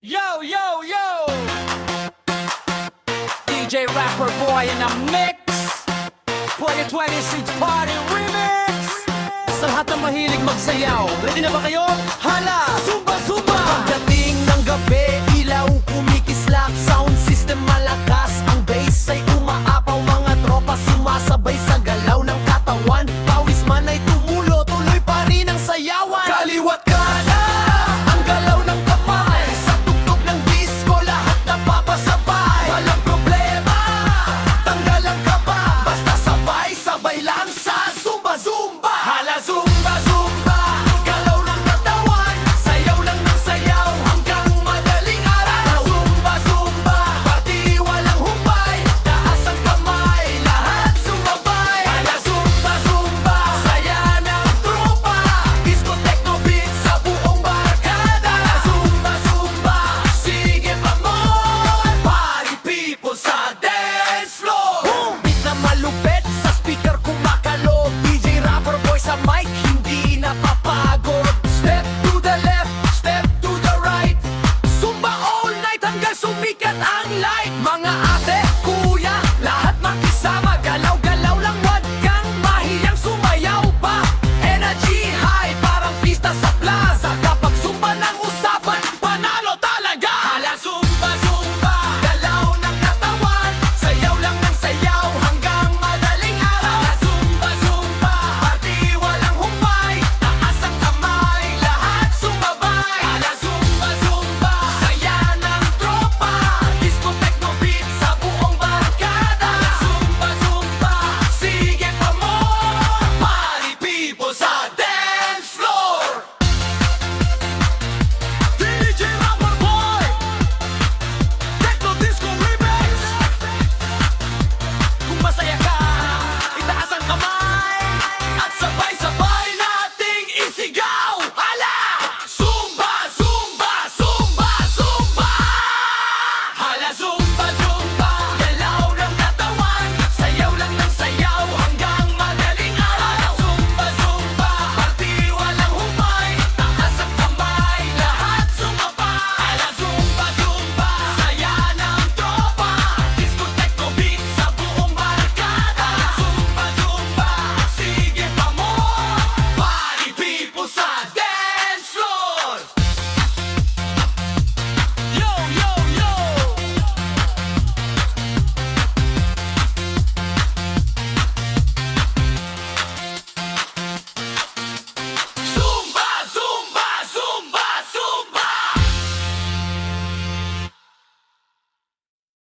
Yo, yo, yo! DJ Rapper Boy in a mix. Play a 26 Party Remix. Sa lahat ng mahilig magsayaw, ready na ba kayo? Hala! Zumba, zumba! Pagdating ng gabi, ilaw kumikislap, sound system malakas, ang bass ay umaapaw, mga tropa sumasabay sa galaw ng katawan, pawis man ay tumulo, tuloy pa rin ang sayawan. Kaliwat kanan, ang galaw ng kamay, sa tugtog ng disco lahat napapasabay. Walang problema, tanggal ang kaba, basta sabay-sabay lang sa zumba, zumba. Hala, zumba, zumba, galaw ng katawan, sayaw lang ng sayaw hanggang madaling araw. Zumba, zumba, party walang humpay, taas ang kamay, lahat sumabay. Hala, zumba, zumba, saya ng tropa, disco techno beat sa buong barkada. Zumba, zumba, sige pa more, party people sa dance floor. Boom! Beat na malupet, sa speaker kumakalo, DJ Rapper Boy sa mic, hindi napapagod. Step to the left, step to the right, zumba all night hanggang sumikat ang light. Mga